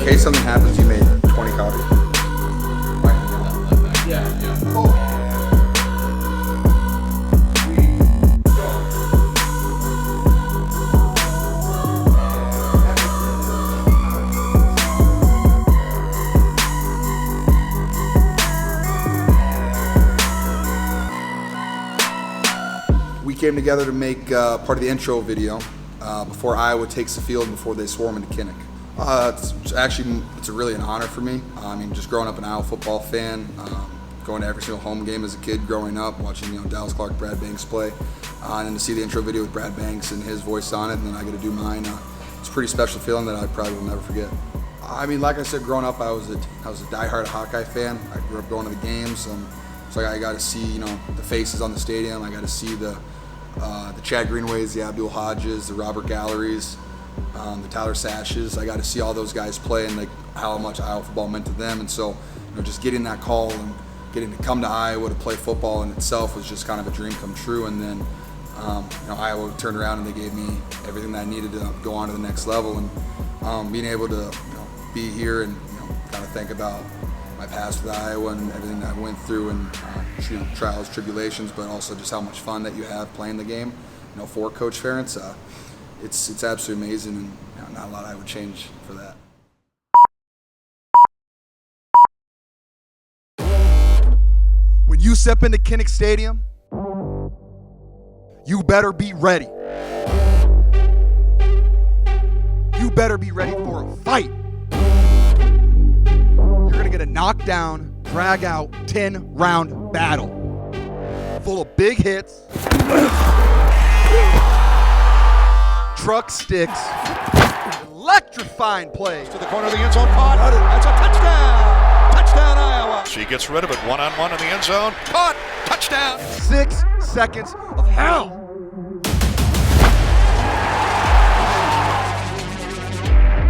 in case something happens, you made 20 copies. Yeah. We came together to make part of the intro video before Iowa takes the field, before they swarm into Kinnick. It's really an honor for me. I mean, just growing up an Iowa football fan, going to every single home game as a kid growing up, watching Dallas Clark, Brad Banks play, and then to see the intro video with Brad Banks and his voice on it, and then I get to do mine. It's a pretty special feeling that I probably will never forget. I mean, like I said, growing up, I was a diehard Hawkeye fan. I grew up going to the games, so I got to see the faces on the stadium. I got to see the Chad Greenways, the Abdul Hodges, the Robert Galleries, the Tyler Sashes. I got to see all those guys play and how much Iowa football meant to them. And so, just getting that call and getting to come to Iowa to play football in itself was just kind of a dream come true. And then, Iowa turned around and they gave me everything that I needed to go on to the next level. And being able to, be here and kind of think about my past with Iowa and everything that I went through and trials, tribulations, but also just how much fun that you have playing the game. For Coach Ferentz, it's absolutely amazing, and not a lot I would change for that. When you step into Kinnick Stadium, you better be ready. You better be ready for a fight. You're gonna get a knockdown, drag out, 10-round battle full of big hits, truck sticks, electrifying plays. To the corner of the end zone, caught. That's a touchdown. Touchdown, Iowa. She gets rid of it, one-on-one in the end zone. Caught. Touchdown. 6 seconds of hell.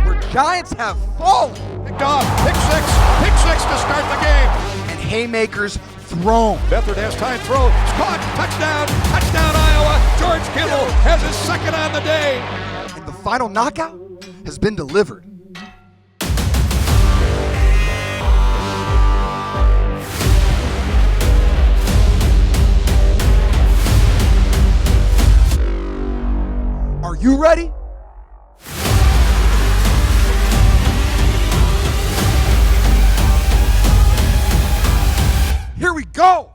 Where giants have fallen. Picked off. Pick six to start the game. And haymakers thrown. Beathard has time, throw. It's caught. Touchdown. Touchdown, Iowa. George Kittle has his second on the day. And the final knockout has been delivered. Are you ready? Here we go!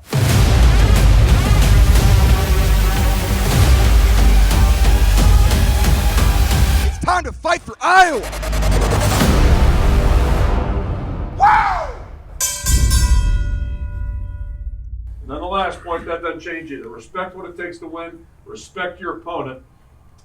It's time to fight for Iowa! Wow! And then the last point, that doesn't change either. Respect what it takes to win, respect your opponent,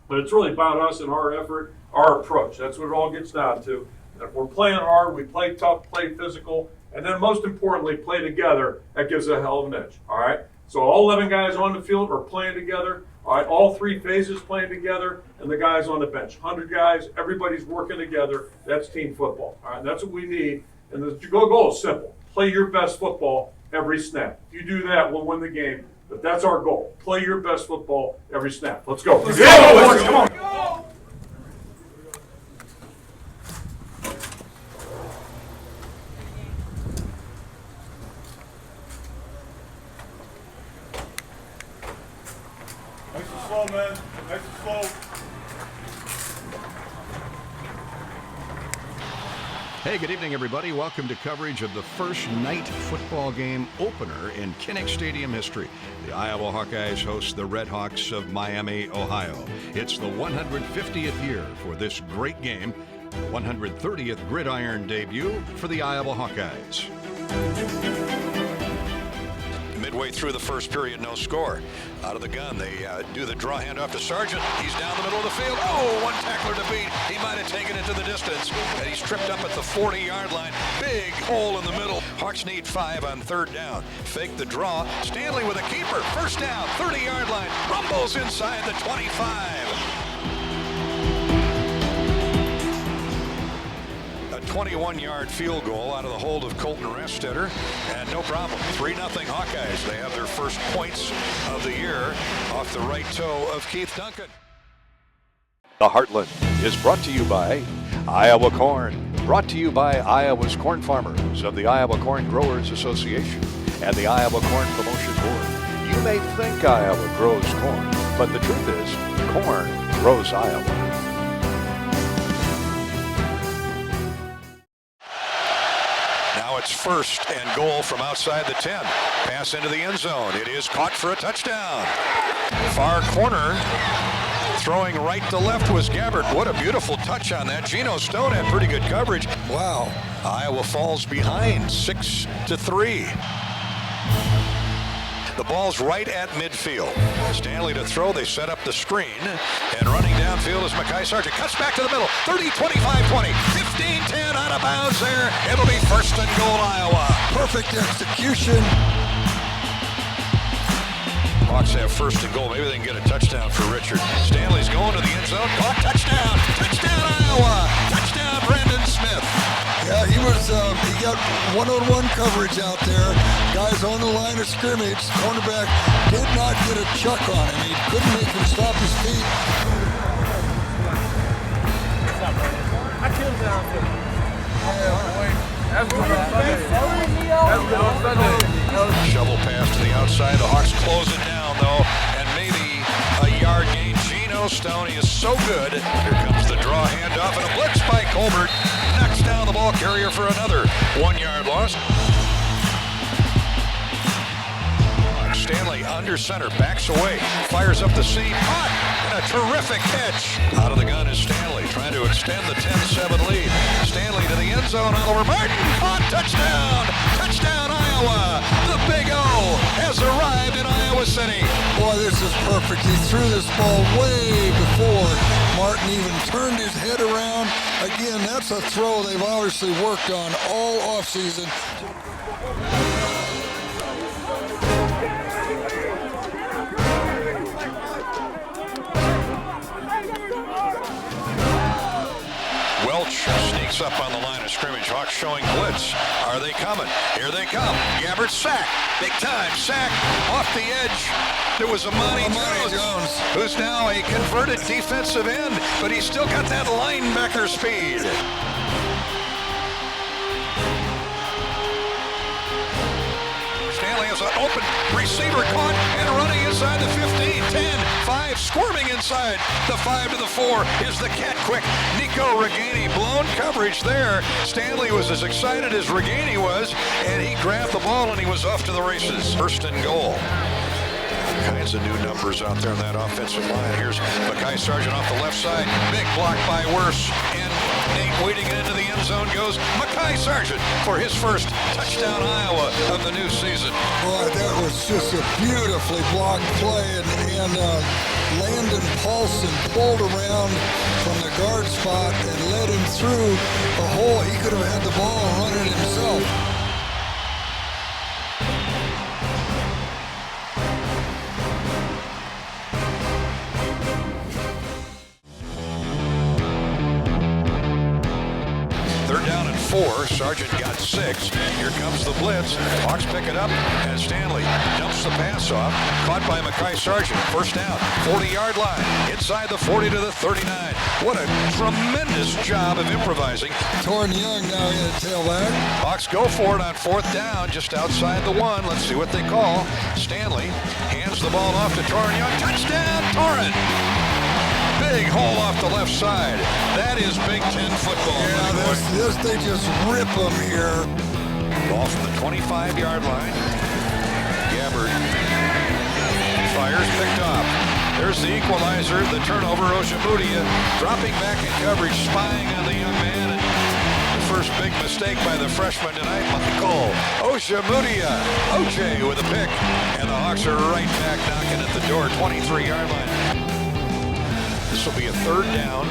but it's really about us and our effort, our approach. That's what it all gets down to. And if we're playing hard, we play tough, play physical, and then most importantly, play together. That gives a hell of an edge, all right? So all 11 guys on the field are playing together, all right? All 3 phases playing together, and the guys on the bench. 100 guys, everybody's working together. That's team football, all right? That's what we need. And the goal is simple. Play your best football every snap. If you do that, we'll win the game. But that's our goal. Play your best football every snap. Let's go. Let's go. Come on. Nice and slow, man. Nice and slow. Hey, good evening, everybody. Welcome to coverage of the first night football game opener in Kinnick Stadium history. The Iowa Hawkeyes host the Red Hawks of Miami, Ohio. It's the 150th year for this great game, the 130th gridiron debut for the Iowa Hawkeyes. Midway through the first period, no score. Out of the gun, they do the draw handoff to Sargent. He's down the middle of the field. Oh, one tackler to beat. He might have taken it to the distance. And he's tripped up at the 40-yard line. Big hole in the middle. Hawks need 5 on 3rd down. Fake the draw. Stanley with a keeper. First down, 30-yard line. Rumbles inside the 25. A 21-yard field goal out of the hold of Colton Restetter, and no problem. 3-0 Hawkeyes. They have their first points of the year off the right toe of Keith Duncan. The Heartland is brought to you by Iowa Corn. Brought to you by Iowa's corn farmers of the Iowa Corn Growers Association and the Iowa Corn Promotion Board. You may think Iowa grows corn, but the truth is, corn grows Iowa. Now it's 1st and goal from outside the 10. Pass into the end zone. It is caught for a touchdown. Far corner. Throwing right to left was Gabbard. What a beautiful touch on that. Geno Stone had pretty good coverage. Wow. Iowa falls behind 6-3. The ball's right at midfield. Stanley to throw. They set up the screen. And running downfield is Mekhi Sargent. Cuts back to the middle. 30, 25, 20. 15, 10 out of bounds there. It'll be 1st and goal, Iowa. Perfect execution. Hawks have 1st and goal. Maybe they can get a touchdown for Richard. Stanley's going to the end zone. Caught. Touchdown. Touchdown, Iowa. Touchdown, Brandon Smith. Yeah, he got one-on-one coverage out there. Guys on the line of scrimmage. Cornerback did not get a chuck on him. He couldn't make him stop his feet. I killed down there. That's good on Sunday. Shovel pass to the outside. The Hawks close it down, though, and maybe a yard gain. Geno Stone, he is so good. Here comes the draw handoff, and a blitz by Colbert. Knocks down the ball carrier for another 1-yard loss. Stanley under center, backs away, fires up the seam, caught, and a terrific catch. Out of the gun is Stanley, trying to extend the 10-7 lead. Stanley to the end zone, Oliver Martin, caught, touchdown! Touchdown, Iowa! The Big O has arrived in Iowa City. Boy, this is perfect. He threw this ball way before Martin even turned his head around. Again, that's a throw they've obviously worked on all offseason. Sneaks up on the line of scrimmage. Hawks showing blitz. Are they coming? Here they come. Gabbard sack. Big time sack. Off the edge. There was Amani Jones, who's now a converted defensive end, but he's still got that linebacker speed. Stanley has an open receiver caught and running inside the 15, 10, 5, squirming inside the 5 to the 4 is the cat quick Nico Reganey. Blown coverage there. Stanley was as excited as Reganey was, and he grabbed the ball and he was off to the races. 1st and goal. Kinds of new numbers out there on that offensive line. Here's Mekhi Sargent off the left side. Big block by Wirfs. And Nate wading into the end zone goes Mekhi Sargent for his 1st touchdown Iowa of the new season. Boy, that was just a beautifully blocked play. And Landon Paulson pulled around from the guard spot and led him through a hole. He could have had the ball and run it himself. Sargent got 6. Here comes the blitz. Hawks pick it up, and Stanley dumps the pass off. Caught by Mekhi Sargent. 1st down, 40-yard line. Inside the 40 to the 39. What a tremendous job of improvising. Torrin Young now in a tailback. Hawks go for it on 4th down, just outside the 1. Let's see what they call. Stanley hands the ball off to Torrin Young. Touchdown, Torrin! Big hole off the left side. That is Big Ten football. Yeah, this they just rip them here. Ball from the 25-yard line. Gabbard fires, picked off. There's the equalizer, the turnover. OJEMUDIA dropping back in coverage, spying on the young man. And the first big mistake by the freshman tonight, Michael OJEMUDIA. OJ with a pick. And the Hawks are right back knocking at the door, 23-yard line. This will be a 3rd down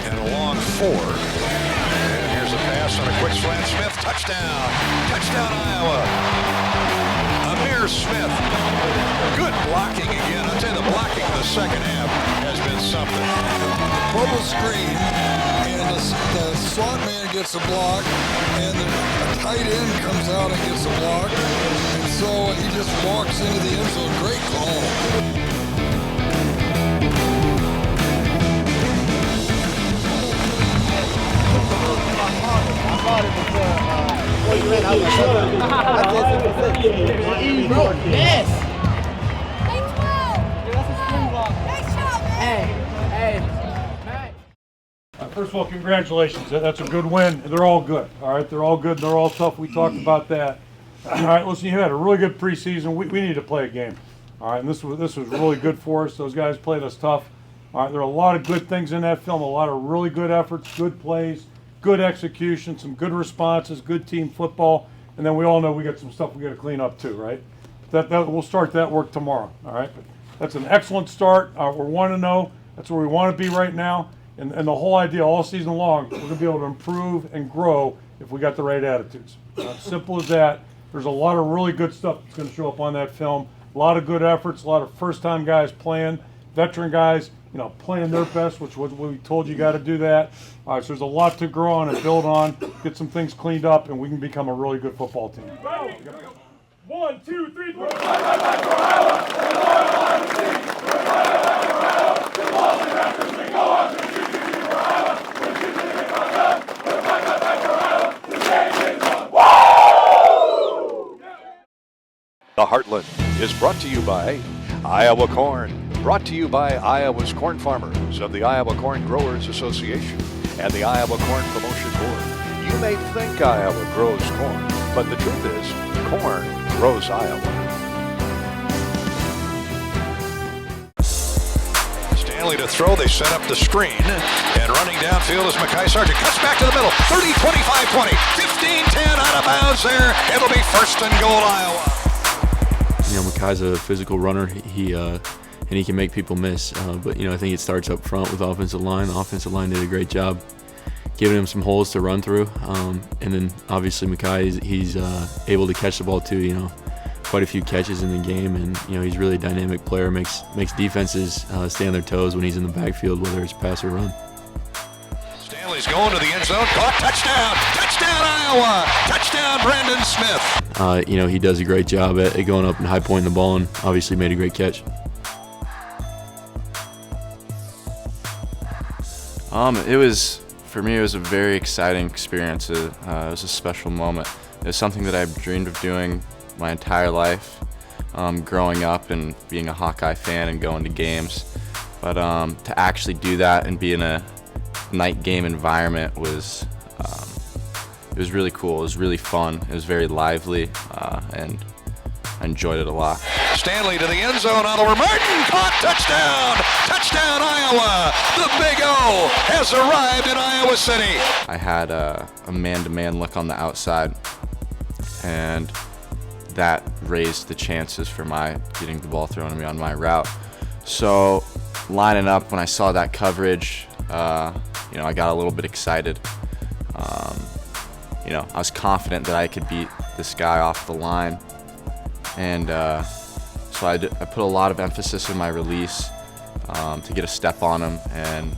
and a long 4. And here's a pass on a quick slant. Smith, touchdown. Touchdown, Iowa. Amir Smith. Good blocking again. I'll tell you, the blocking in the 2nd half has been something. Bubble screen, and the slot man gets a block, and a tight end comes out and gets a block. And so he just walks into the end zone. Great call. Bro, yes. First of all, congratulations. That's a good win. They're all good. All right, they're all good. They're all tough. We talked about that. All right, listen, you had a really good preseason. We need to play a game. All right, and this was really good for us. Those guys played us tough. All right, there are a lot of good things in that film. A lot of really good efforts, good plays, good execution, some good responses, good team football. And then we all know we got some stuff we got to clean up too, right? That we'll start that work tomorrow. All right, but that's an excellent start. We're 1-0. That's where we want to be right now. And the whole idea all season long, we're going to be able to improve and grow if we got the right attitudes. Simple as that. There's a lot of really good stuff that's going to show up on that film. A lot of good efforts, a lot of first-time guys playing, veteran guys, playing their best, which was what we told you got to do that. All right, so there's a lot to grow on and build on, get some things cleaned up, and we can become a really good football team. 1, 2, 3, 4. The Heartland is brought to you by Iowa Corn, brought to you by Iowa's corn farmers of the Iowa Corn Growers Association and the Iowa Corn Promotion Board. You may think Iowa grows corn, but the truth is, corn grows Iowa. Stanley to throw, they set up the screen, and running downfield is Mekhi Sargent. Cuts back to the middle, 30, 25, 20, 15, 10, out of bounds there. It'll be 1st and goal, Iowa. Mekhi's a physical runner. And he can make people miss. But I think it starts up front with offensive line. The offensive line did a great job giving him some holes to run through. And then obviously Mekhi, he's able to catch the ball too. Quite a few catches in the game, and he's really a dynamic player. Makes defenses stay on their toes when he's in the backfield, whether it's pass or run. Stanley's going to the end zone. Caught, touchdown Iowa! Touchdown Brandon Smith! He does a great job at going up and high pointing the ball, and obviously made a great catch. For me, it was a very exciting experience. It was a special moment. It was something that I've dreamed of doing my entire life, growing up and being a Hawkeye fan and going to games. But to actually do that and be in a night game environment was really cool. It was really fun. It was very lively, and I enjoyed it a lot. Stanley to the end zone, Oliver Martin caught, touchdown Iowa! The Big O has arrived in Iowa City. I had a man-to-man look on the outside, and that raised the chances for my getting the ball thrown to me on my route. So lining up, when I saw that coverage, I got a little bit excited. I was confident that I could beat this guy off the line, and so I put a lot of emphasis in my release to get a step on him, and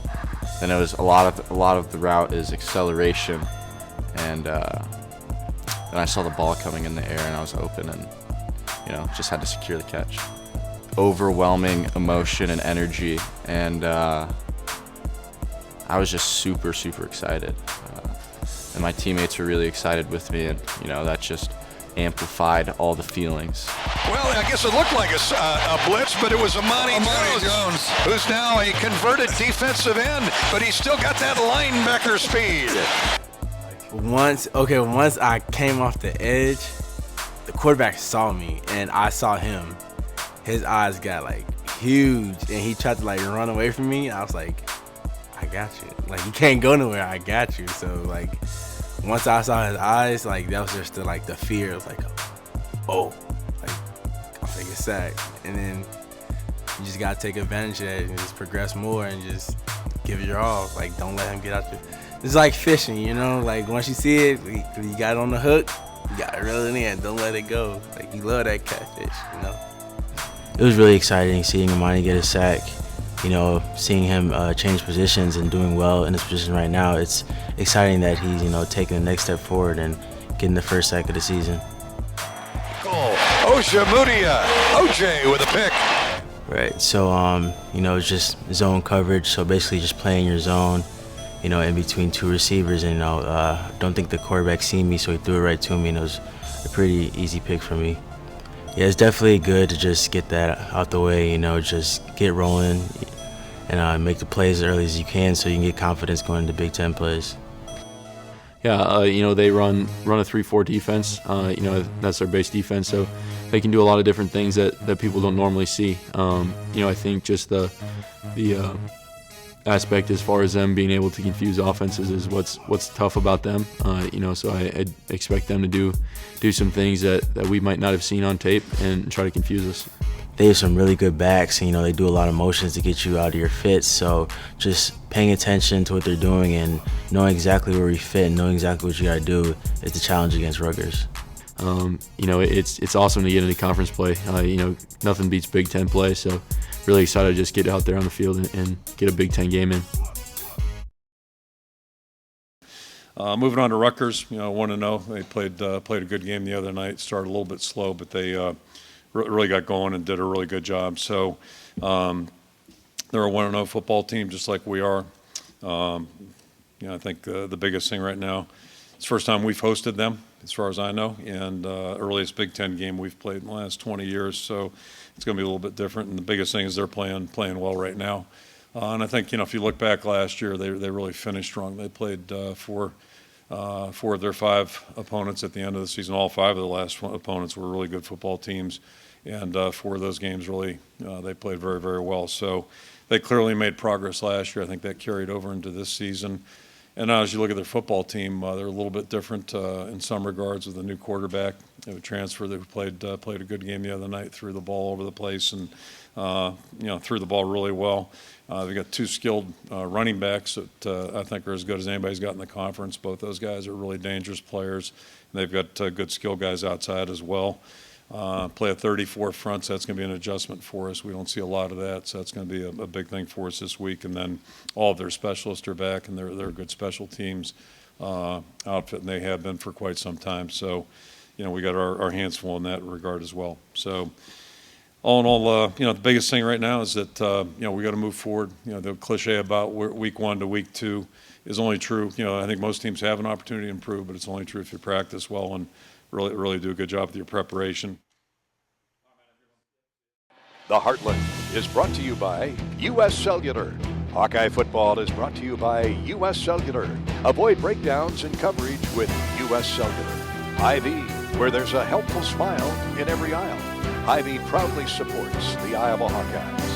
then it was a lot of the route is acceleration, and then I saw the ball coming in the air and I was open, and just had to secure the catch. Overwhelming emotion and energy, and I was just super excited, and my teammates were really excited with me, and that just amplified all the feelings. Well, I guess it looked like a blitz, but it was Amani Jones, who's now a converted defensive end, but he's still got that linebacker speed. Once I came off the edge, the quarterback saw me and I saw him. His eyes got huge, and he tried to run away from me. I was like, I got you. You can't go nowhere. I got you. So once I saw his eyes, that was just the fear. It was I'll take a sack. And then you just gotta take advantage of it and just progress more and just give it your all. Don't let him get out your. It's like fishing, once you see it, you got it on the hook, you gotta reel it in. Don't let it go. You love that catfish, It was really exciting seeing Amani get a sack. Seeing him change positions and doing well in his position right now. It's exciting that he's, taking the next step forward and getting the first sack of the season. Goal. OJEMUDIA. OJ with a pick. Right. So, it's just zone coverage. So basically just playing your zone, in between two receivers. And, don't think the quarterback seen me, so he threw it right to me, and it was a pretty easy pick for me. Yeah, it's definitely good to just get that out the way, you know, just get rolling and make the plays as early as you can so you can get confidence going into Big Ten plays. Yeah, you know, they run a 3-4 defense. You know, that's their base defense, so they can do a lot of different things that people don't normally see. You know, I think just the aspect as far as them being able to confuse offenses is what's tough about them. You know, so I expect them to do some things that we might not have seen on tape and try to confuse us. They have some really good backs, and, you know, they do a lot of motions to get you out of your fits. So just paying attention to what they're doing and knowing exactly where we fit and knowing exactly what you got to do is the challenge against Rutgers. You know, it's awesome to get into conference play. You know, nothing beats Big Ten play, so really excited to just get out there on the field and get a Big Ten game in. Moving on to Rutgers, you know, 1-0. They played a good game the other night. Started a little bit slow, but they really got going and did a really good job. So they're a 1-0 football team, just like we are. You know, I think the biggest thing right now, it's the first time we've hosted them, as far as I know, and earliest Big Ten game we've played in the last 20 years. So it's going to be a little bit different. And the biggest thing is they're playing well right now. And I think, you know, if you look back last year, they really finished strong. They played four of their 5 opponents at the end of the season. All 5 of the last opponents were really good football teams. And 4 of those games really, they played very, very well. So they clearly made progress last year. I think that carried over into this season. And now as you look at their football team, they're a little bit different in some regards with a new quarterback. They have a transfer that played a good game the other night, threw the ball over the place and, you know, threw the ball really well. They've got 2 skilled running backs that I think are as good as anybody's got in the conference. Both those guys are really dangerous players. And they've got good skill guys outside as well. Play a 34 front, so that's going to be an adjustment for us. We don't see a lot of that, so that's going to be a big thing for us this week. And then all of their specialists are back, and they're good special teams outfit, and they have been for quite some time. So, you know, we got our hands full in that regard as well. So, all in all, you know, the biggest thing right now is that, you know, we got to move forward. You know, the cliche about week 1 to week 2 is only true. You know, I think most teams have an opportunity to improve, but it's only true if you practice well and really do a good job with your preparation. The Heartland is brought to you by U.S. Cellular. Hawkeye football is brought to you by U.S. Cellular. Avoid breakdowns in coverage with U.S. Cellular. Hy-Vee, where there's a helpful smile in every aisle. Hy-Vee proudly supports the Iowa Hawkeyes.